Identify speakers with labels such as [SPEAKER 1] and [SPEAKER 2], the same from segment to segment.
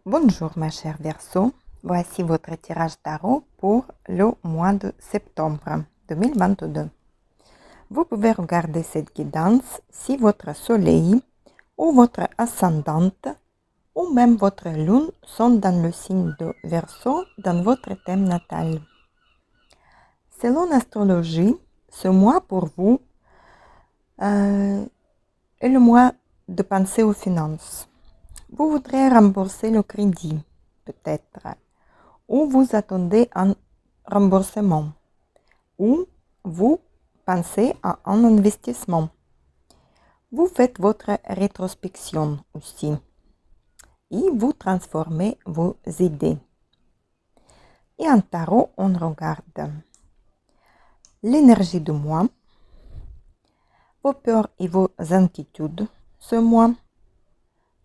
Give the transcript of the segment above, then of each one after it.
[SPEAKER 1] Bonjour ma chère Verseau, voici votre tirage tarot pour le mois de septembre 2022. Vous pouvez regarder cette guidance si votre soleil ou votre ascendante ou même votre lune sont dans le signe de Verseau dans votre thème natal. Selon l'astrologie, ce mois pour vous est le mois de penser aux finances. Vous voudrez rembourser le crédit, peut-être, ou vous attendez un remboursement, ou vous pensez à un investissement. Vous faites votre rétrospection aussi et vous transformez vos idées. Et en tarot, on regarde l'énergie du mois, vos peurs et vos inquiétudes ce mois,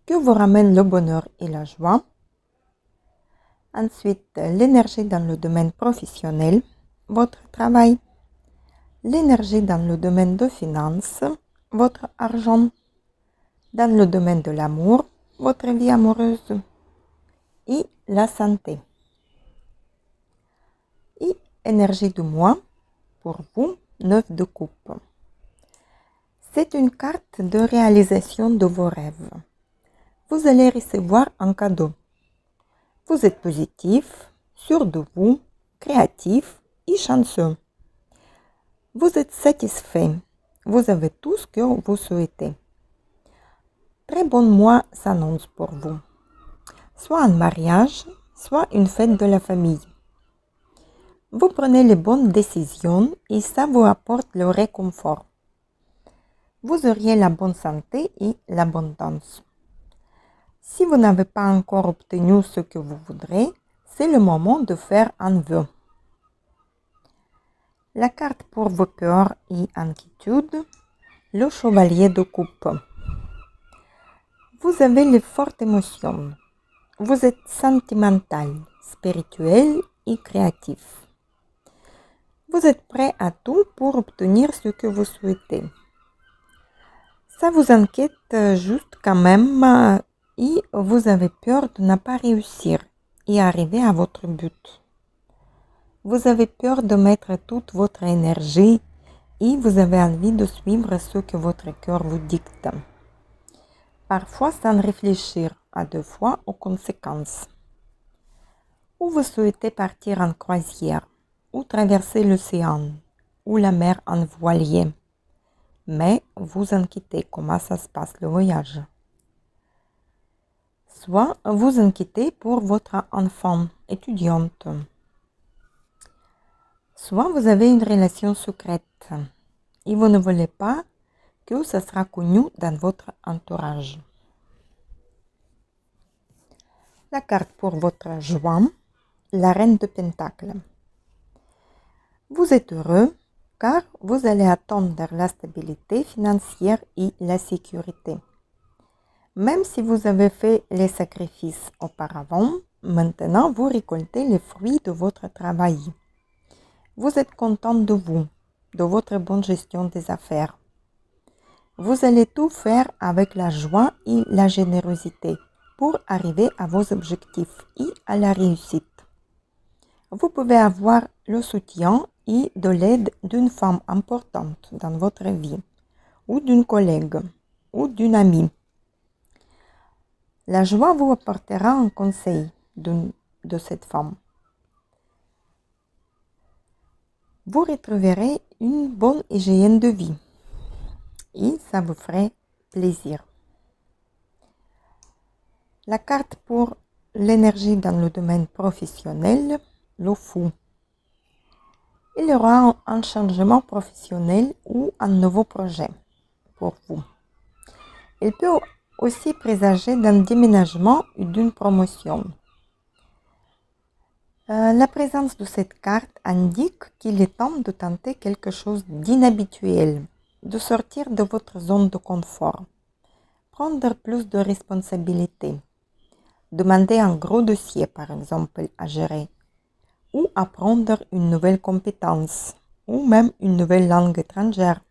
[SPEAKER 1] que vous ramène le bonheur et la joie. Ensuite, l'énergie dans le domaine professionnel, votre travail. L'énergie dans le domaine de finances, votre argent. Dans le domaine de l'amour, votre vie amoureuse. Et la santé. Et énergie du mois, pour vous, 9 de coupe. C'est une carte de réalisation de vos rêves. Vous allez recevoir un cadeau. Vous êtes positif, sûr de vous, créatif et chanceux. Vous êtes satisfait. Vous avez tout ce que vous souhaitez. Très bon mois s'annonce pour vous. Soit un mariage, soit une fête de la famille. Vous prenez les bonnes décisions et ça vous apporte le réconfort. Vous auriez la bonne santé et l'abondance. Si vous n'avez pas encore obtenu ce que vous voudrez, c'est le moment de faire un vœu. La carte pour vos peurs et inquiétudes, le chevalier de coupe. Vous avez les fortes émotions. Vous êtes sentimental, spirituel et créatif. Vous êtes prêt à tout pour obtenir ce que vous souhaitez. Ça vous inquiète juste quand même et vous avez peur de ne pas réussir et arriver à votre but. Vous avez peur de mettre toute votre énergie et vous avez envie de suivre ce que votre cœur vous dicte. Parfois sans réfléchir à deux fois aux conséquences. Ou vous souhaitez partir en croisière, ou traverser l'océan, ou la mer en voilier. Mais vous inquiétez comment ça se passe le voyage. Soit vous inquiétez pour votre enfant, étudiante. Soit vous avez une relation secrète et vous ne voulez pas que ça sera connu dans votre entourage. La carte pour votre joie, la reine de Pentacles. Vous êtes heureux car vous allez attendre la stabilité financière et la sécurité. Même si vous avez fait les sacrifices auparavant, maintenant vous récoltez les fruits de votre travail. Vous êtes content de vous, de votre bonne gestion des affaires. Vous allez tout faire avec la joie et la générosité pour arriver à vos objectifs et à la réussite. Vous pouvez avoir le soutien et de l'aide d'une femme importante dans votre vie, ou d'une collègue, ou d'une amie. La joie vous apportera un conseil de cette femme. Vous retrouverez une bonne hygiène de vie et ça vous ferait plaisir. La carte pour l'énergie dans le domaine professionnel, le fou. Il y aura un changement professionnel ou un nouveau projet pour vous. Il peut aussi présager d'un déménagement ou d'une promotion. La présence de cette carte indique qu'il est temps de tenter quelque chose d'inhabituel, de sortir de votre zone de confort, prendre plus de responsabilités, demander un gros dossier par exemple à gérer, ou apprendre une nouvelle compétence, ou même une nouvelle langue étrangère.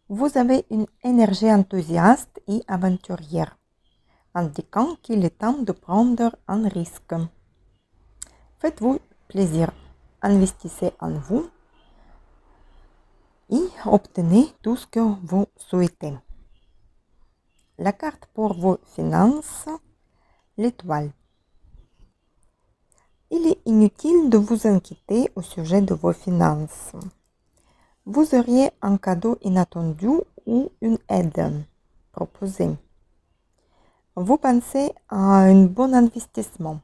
[SPEAKER 1] Vous avez une énergie enthousiaste et aventurière. indiquant qu'il est temps de prendre un risque. Faites-vous plaisir, investissez en vous et obtenez tout ce que vous souhaitez. La carte pour vos finances, l'étoile. Il est inutile de vous inquiéter au sujet de vos finances. Vous auriez un cadeau inattendu ou une aide proposée. Vous pensez à un bon investissement.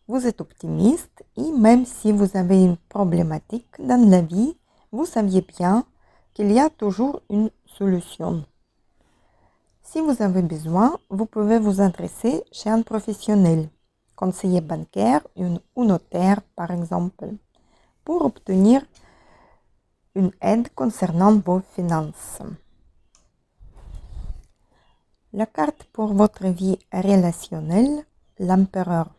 [SPEAKER 1] Vous êtes optimiste et même si vous avez une problématique dans la vie, vous saviez bien qu'il y a toujours une solution. Si vous avez besoin, vous pouvez vous adresser chez un professionnel, conseiller bancaire ou notaire par exemple, pour obtenir une aide concernant vos finances. La carte pour votre vie relationnelle, l'empereur.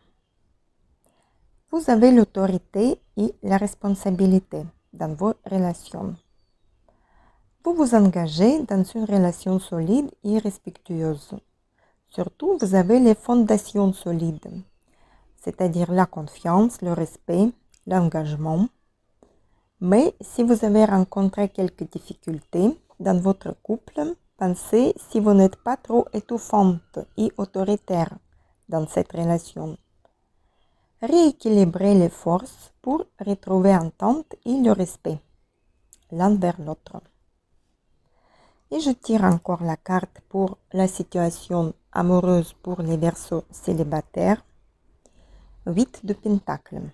[SPEAKER 1] Vous avez l'autorité et la responsabilité dans vos relations. Vous vous engagez dans une relation solide et respectueuse. Surtout, vous avez les fondations solides, c'est-à-dire la confiance, le respect, l'engagement. Mais si vous avez rencontré quelques difficultés dans votre couple, pensez si vous n'êtes pas trop étouffante et autoritaire dans cette relation. Rééquilibrez les forces pour retrouver entente et le respect l'un vers l'autre. Et je tire encore la carte pour la situation amoureuse pour les Verseaux célibataires. 8 de Pentacles.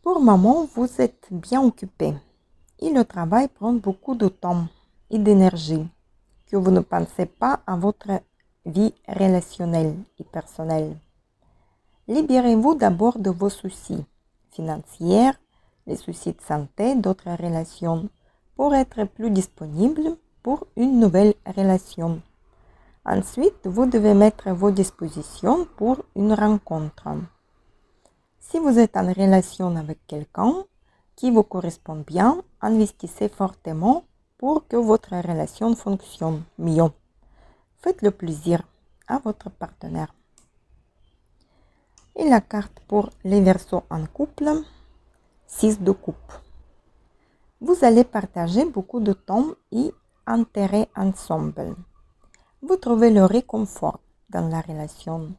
[SPEAKER 1] Pour le moment, vous êtes bien occupé et le travail prend beaucoup de temps et d'énergie que vous ne pensez pas à votre vie relationnelle et personnelle. Libérez-vous d'abord de vos soucis financiers, les soucis de santé, d'autres relations, pour être plus disponible pour une nouvelle relation. Ensuite, vous devez mettre vos dispositions pour une rencontre. Si vous êtes en relation avec quelqu'un qui vous correspond bien, investissez fortement pour que votre relation fonctionne mieux. Faites le plaisir à votre partenaire. Et la carte pour les Verseaux en couple, 6 de coupe. Vous allez partager beaucoup de temps et intérêt ensemble. Vous trouvez le réconfort dans la relation.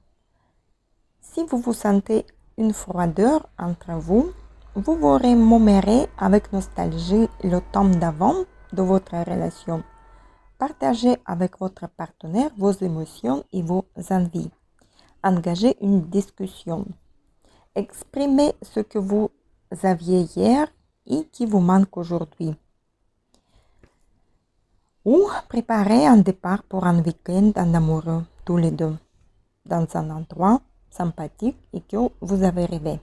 [SPEAKER 1] Si vous vous sentez une froideur entre vous, vous vous remémorez avec nostalgie le temps d'avant de votre relation. Partagez avec votre partenaire vos émotions et vos envies. Engagez une discussion. Exprimez ce que vous aviez hier et qui vous manque aujourd'hui. Ou préparez un départ pour un week-end en amoureux, tous les deux, dans un endroit sympathique et que vous avez rêvé.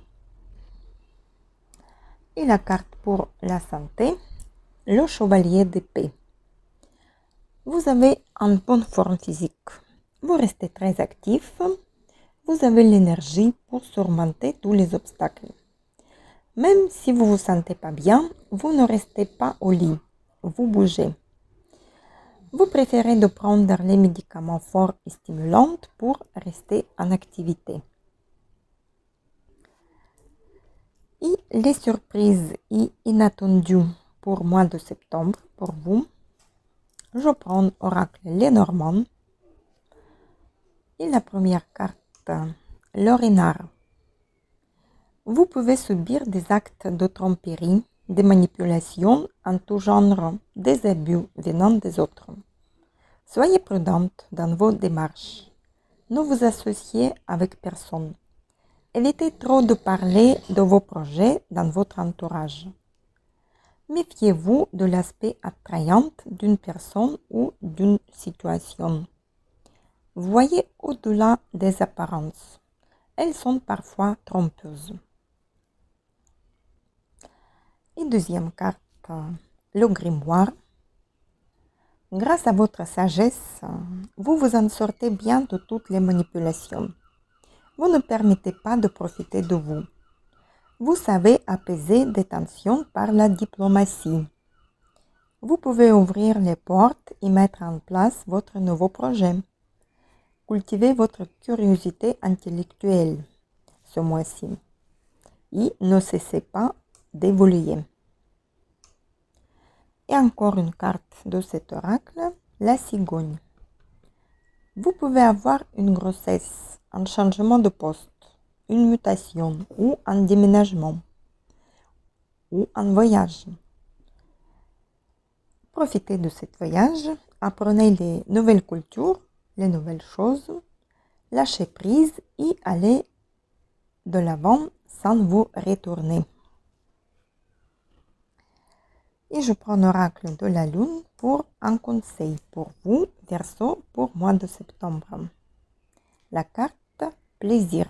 [SPEAKER 1] Et la carte pour la santé, le chevalier d'épée. Vous avez une bonne forme physique. Vous restez très actif. Vous avez l'énergie pour surmonter tous les obstacles. Même si vous ne vous sentez pas bien, vous ne restez pas au lit. Vous bougez. Vous préférez de prendre les médicaments forts et stimulants pour rester en activité. Et les surprises inattendues pour le mois de septembre, pour vous, je prends Oracle Lenormand. Et la première carte, le renard. Vous pouvez subir des actes de tromperie, des manipulations en tout genre, des abus venant des autres. Soyez prudente dans vos démarches. Ne vous associez avec personne. Évitez trop de parler de vos projets dans votre entourage. Méfiez-vous de l'aspect attrayant d'une personne ou d'une situation. Voyez au-delà des apparences. Elles sont parfois trompeuses. Et deuxième carte, le grimoire. Grâce à votre sagesse, vous vous en sortez bien de toutes les manipulations. Vous ne permettez pas de profiter de vous. Vous savez apaiser des tensions par la diplomatie. Vous pouvez ouvrir les portes et mettre en place votre nouveau projet cultivez votre curiosité intellectuelle ce mois-ci et ne cessez pas d'évoluer. Et encore une carte de cet oracle, la cigogne. Vous pouvez avoir une grossesse, un changement de poste, une mutation ou un déménagement ou un voyage. Profitez de ce voyage, apprenez les nouvelles cultures, les nouvelles choses, lâchez prise et allez de l'avant sans vous retourner. Et je prends l'oracle de la lune pour un conseil pour vous, Verseau, pour mois de septembre. La carte plaisir.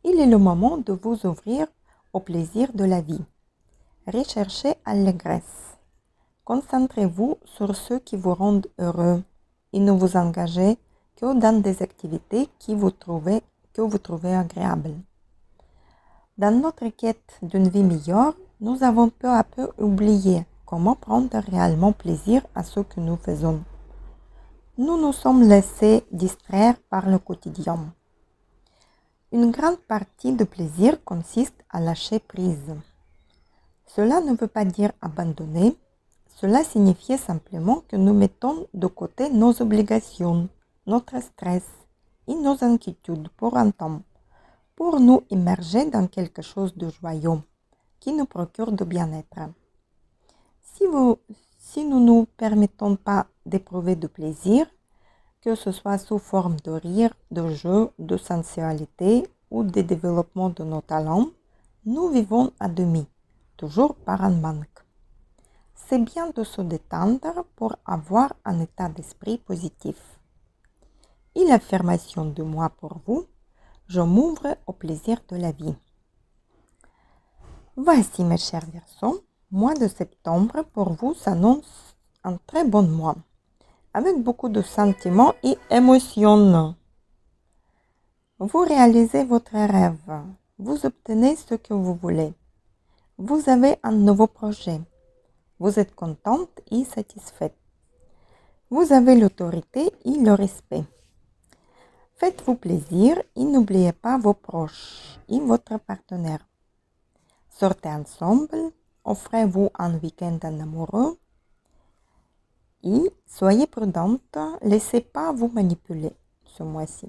[SPEAKER 1] Il est le moment de vous ouvrir au plaisir de la vie. Recherchez allégresse. Concentrez-vous sur ce qui vous rend heureux et ne vous engagez que dans des activités que vous trouvez agréables. Dans notre quête d'une vie meilleure, nous avons peu à peu oublié comment prendre réellement plaisir à ce que nous faisons. Nous nous sommes laissés distraire par le quotidien. Une grande partie du plaisir consiste à lâcher prise. Cela ne veut pas dire abandonner, cela signifie simplement que nous mettons de côté nos obligations, notre stress et nos inquiétudes pour un temps, pour nous immerger dans quelque chose de joyeux qui nous procure du bien-être. Si nous ne nous permettons pas d'éprouver du plaisir, que ce soit sous forme de rire, de jeu, de sensualité ou de développement de nos talents, nous vivons à demi, toujours par un manque. C'est bien de se détendre pour avoir un état d'esprit positif. Et l'affirmation du mois pour vous, je m'ouvre au plaisir de la vie. Voici mes chers Verseaux, mois de septembre pour vous s'annonce un très bon mois, avec beaucoup de sentiments et émotions. Vous réalisez votre rêve, vous obtenez ce que vous voulez. Vous avez un nouveau projet. Vous êtes contente et satisfaite. Vous avez l'autorité et le respect. Faites-vous plaisir et n'oubliez pas vos proches et votre partenaire. Sortez ensemble, offrez-vous un week-end en amoureux et soyez prudente, laissez pas vous manipuler ce mois-ci.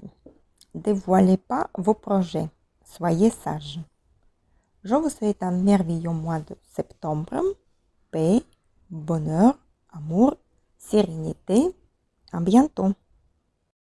[SPEAKER 1] Dévoilez pas vos projets, soyez sage. Je vous souhaite un merveilleux mois de septembre. Paix, bonheur, amour, sérénité. À bientôt.